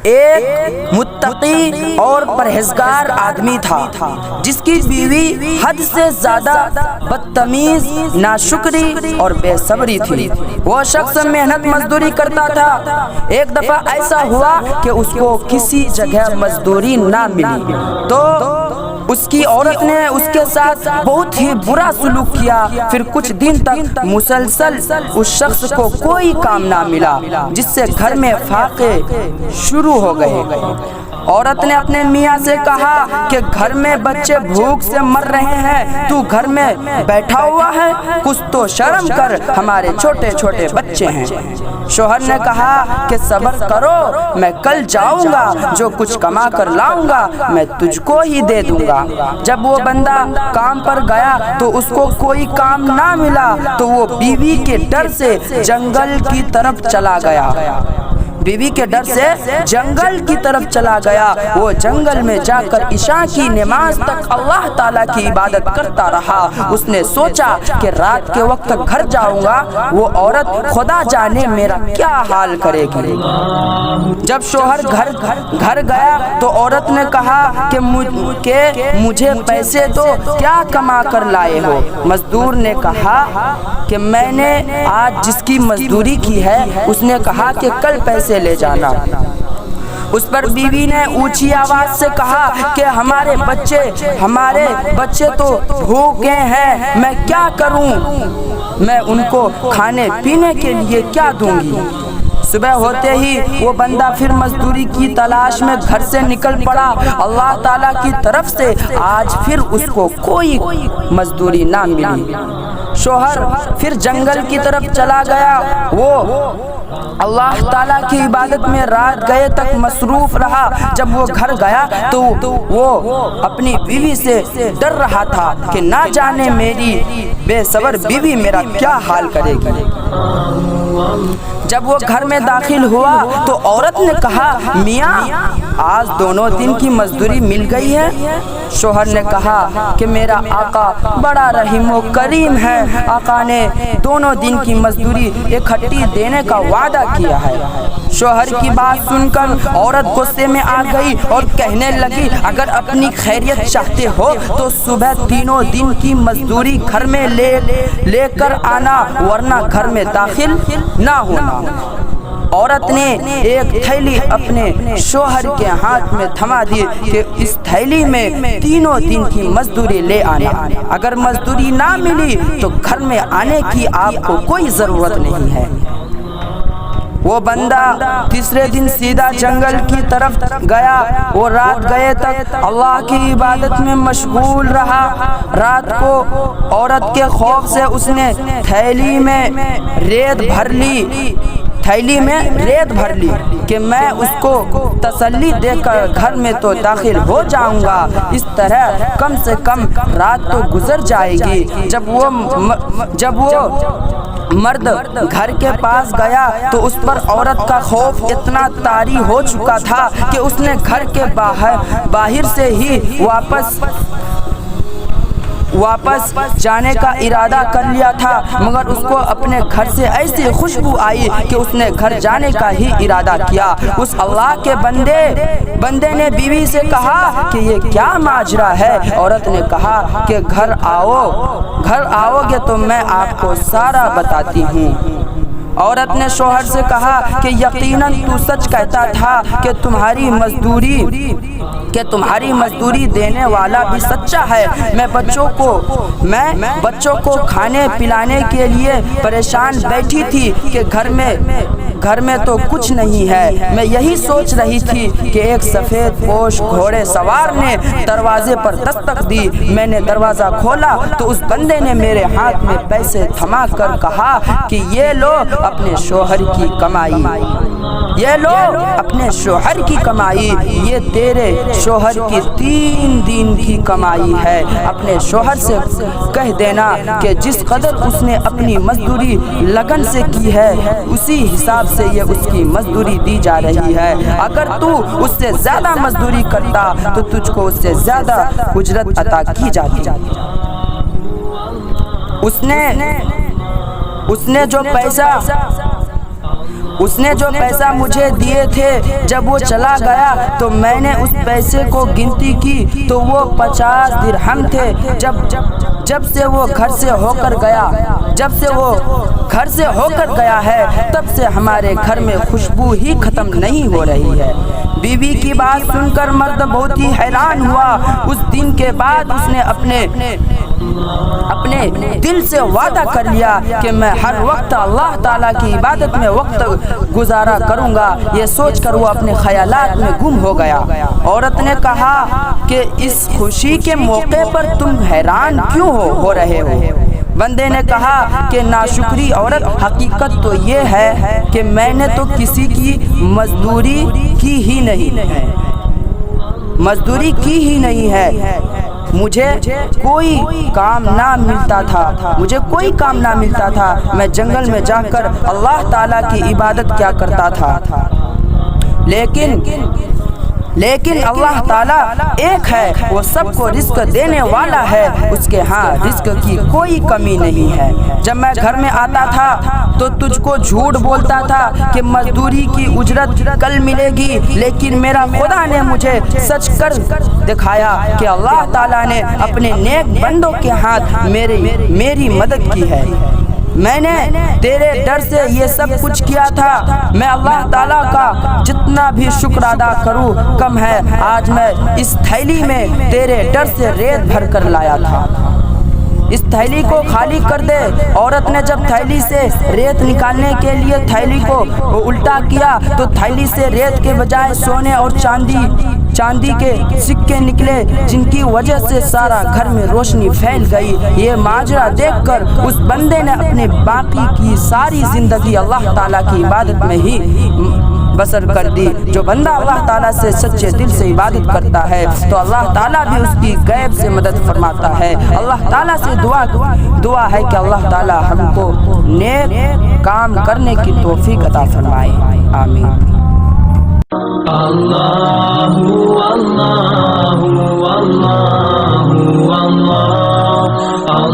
ایک متقی اور پرہیزگار آدمی تھا جس کی بیوی حد سے زیادہ بدتمیز، ناشکری اور بے صبری تھی۔ وہ شخص محنت مزدوری کرتا تھا۔ ایک دفعہ ایسا ہوا کہ اس کو کسی جگہ مزدوری نہ ملی تو اس کی عورت نے اس کے ساتھ بہت ہی برا سلوک کیا۔ پھر کچھ دن تک مسلسل اس شخص کو کوئی کام نہ ملا، جس سے گھر میں فاقے شروع ہو گئے۔ عورت نے اپنے میاں سے کہا کہ گھر میں بچے بھوک سے مر رہے ہیں، تو گھر میں بیٹھا ہوا ہے، کچھ تو شرم کر، ہمارے چھوٹے چھوٹے بچے ہیں۔ شوہر نے کہا کہ صبر کرو، میں کل جاؤں گا، جو کچھ کما کر لاؤں گا میں تجھ کو ہی دے دوں گا۔ جب وہ بندہ کام پر گیا تو اس کو کوئی کام نہ ملا تو وہ بیوی کے ڈر سے جنگل کی طرف چلا گیا۔ بیوی کے ڈر سے جنگل کی طرف چلا گیا۔ وہ جنگل میں جا کر عشاء کی نماز تک اللہ تعالیٰ کی عبادت کرتا رہا۔ اس نے سوچا کہ رات کے وقت گھر جاؤں گا، وہ عورت خدا جانے میرا کیا حال کرے گی۔ جب شوہر گھر گیا تو عورت نے کہا کہ مجھے پیسے دو، کیا کما کر لائے ہو؟ مزدور نے کہا کہ میں نے آج جس کی مزدوری کی ہے اس نے کہا کہ کل پیسے لے جانا۔ اس پر بیوی نے اونچی آواز سے کہا کہ ہمارے بچے تو بھوکے ہیں، میں کیا کروں؟ میں ان کو کھانے پینے کے لیے کیا دوں گی؟ صبح ہوتے ہی وہ بندہ پھر مزدوری کی تلاش میں گھر سے نکل پڑا۔ اللہ تعالیٰ کی طرف سے آج پھر اس کو کوئی مزدوری نہ ملی۔ شوہر پھر جنگل کی طرف چلا گیا۔ وہ اللہ تعالیٰ کی عبادت میں رات گئے تک مصروف رہا۔ جب وہ گھر گیا تو وہ اپنی بیوی سے ڈر رہا تھا کہ نہ جانے میری بے صبر بیوی میرا کیا حال کرے گی۔ جب وہ گھر میں داخل ہوا تو عورت نے کہا میاں آج دونوں دن کی مزدوری مل گئی ہے۔ شوہر نے کہا کہ میرا آقا بڑا رحیم و کریم ہے، آقا نے دونوں دن کی مزدوری اکٹھی دینے کا وعدہ کیا ہے۔ شوہر کی بات سن کر عورت غصے میں آ گئی اور کہنے لگی اگر اپنی خیریت چاہتے ہو تو صبح تینوں دن کی مزدوری گھر میں لے کر آنا، ورنہ گھر میں داخل نہ ہونا۔ عورت نے ایک تھیلی اپنے شوہر کے ہاتھ میں تھما دی کہ اس تھیلی میں تینوں دن کی مزدوری لے آنا، اگر مزدوری نہ ملی تو گھر میں آنے کی آپ کو کوئی ضرورت نہیں ہے۔ وہ بندہ تیسرے دن سیدھا جنگل کی طرف گیا۔ وہ رات گئے تک اللہ کی عبادت میں مشغول رہا۔ رات کو عورت کے خوف سے اس نے تھیلی میں ریت بھر لی کہ میں اس کو تسلی دے کر گھر میں تو داخل ہو جاؤں گا، اس طرح کم سے کم رات تو گزر جائے گی۔ جب وہ مرد گھر کے پاس گیا تو اس پر عورت کا خوف اتنا طاری ہو چکا تھا کہ اس نے گھر کے باہر سے ہی واپس جانے کا ارادہ کر لیا تھا، مگر اس کو اپنے گھر سے ایسی خوشبو آئی کہ اس نے گھر جانے کا ہی ارادہ کیا۔ اس اللہ کے بندے نے بیوی سے کہا کہ یہ کیا ماجرا ہے؟ عورت نے کہا کہ گھر آؤ گے تو میں آپ کو سارا بتاتی ہوں۔ عورت نے شوہر سے کہا کہ یقیناً تو سچ کہتا تھا کہ تمہاری مزدوری دینے والا بھی سچا ہے۔ میں بچوں کو کھانے پلانے کے لیے پریشان بیٹھی تھی کہ گھر میں تو کچھ نہیں ہے۔ میں یہی سوچ رہی تھی کہ ایک سفید پوش گھوڑے سوار نے دروازے پر دستک دی۔ میں نے دروازہ کھولا تو اس بندے نے میرے ہاتھ میں پیسے تھما کر کہا کہ یہ لو اپنے شوہر کی کمائی، یہ تیرے شوہر کی 3 دن کی کمائی ہے۔ اپنے شوہر سے کہہ دینا کہ جس قدر اس نے اپنی مزدوری لگن سے کی ہے اسی حساب سے یہ اس کی مزدوری دی جا رہی ہے۔ اگر تو اس سے زیادہ مزدوری کرتا تو تجھ کو اس سے زیادہ اجرت عطا کی جاتی۔ اس نے جو پیسہ اس نے جو پیسہ مجھے دیے تھے جب وہ چلا گیا تو میں نے اس پیسے کو گنتی کی تو وہ 50 درہم تھے۔ جب سے وہ گھر سے ہو کر گیا ہے تب سے ہمارے گھر میں خوشبو ہی ختم نہیں ہو رہی ہے۔ بیوی کی بات سن کر مرد بہت ہی حیران ہوا۔ اس دن کے بعد اس نے اپنے دل سے وعدہ کر لیا کہ میں ہر وقت اللہ تعالیٰ کی عبادت میں وقت گزارا کروں گا۔ یہ سوچ کر وہ اپنے خیالات میں گم ہو گیا۔ عورت نے کہا کہ اس خوشی کے موقع پر تم حیران کیوں ہو رہے ہو؟ بندے نے کہا کہ ناشکری عورت، حقیقت تو یہ ہے کہ میں نے تو کسی کی مزدوری کی ہی نہیں ہے، مجھے کوئی کام نہ ملتا تھا، میں جنگل میں جا کر اللہ تعالیٰ کی عبادت کیا کرتا تھا۔ لیکن اللہ تعالیٰ ایک ہے، وہ سب کو رزق دینے والا ہے، اس کے ہاں رزق کی کوئی کمی نہیں ہے۔ جب میں گھر میں آتا تھا تو تجھ کو جھوٹ بولتا تھا کہ مزدوری کی اجرت کل ملے گی، لیکن میرا خدا نے مجھے سچ کر دکھایا کہ اللہ تعالیٰ نے اپنے نیک بندوں کے ہاتھ میری مدد کی ہے۔ میں نے تیرے ڈر سے یہ سب کچھ کیا تھا۔ میں اللہ تعالیٰ کا جتنا بھی شکر ادا کروں کم ہے۔ آج میں اس تھیلی میں تیرے ڈر سے ریت بھر کر لایا تھا، اس تھیلی کو خالی کر دے۔ عورت نے جب تھیلی سے ریت نکالنے کے لیے تھیلی کو الٹا کیا تو تھیلی سے ریت کے بجائے سونے اور چاندی کے سکے نکلے، جن کی وجہ سے سارا گھر میں روشنی پھیل گئی۔ یہ ماجرا دیکھ کر اس بندے نے اپنے باقی کی ساری زندگی اللہ تعالیٰ کی عبادت میں ہی بسر کر دی۔ جو بندہ اللہ تعالیٰ سے سچے دل سے عبادت کرتا ہے تو اللہ تعالیٰ بھی اس کی غیب سے مدد فرماتا ہے۔ اللہ تعالیٰ سے دعا ہے کہ اللہ تعالیٰ ہم کو نیک کام کرنے کی توفیق عطا فرمائے، آمین۔ اللہ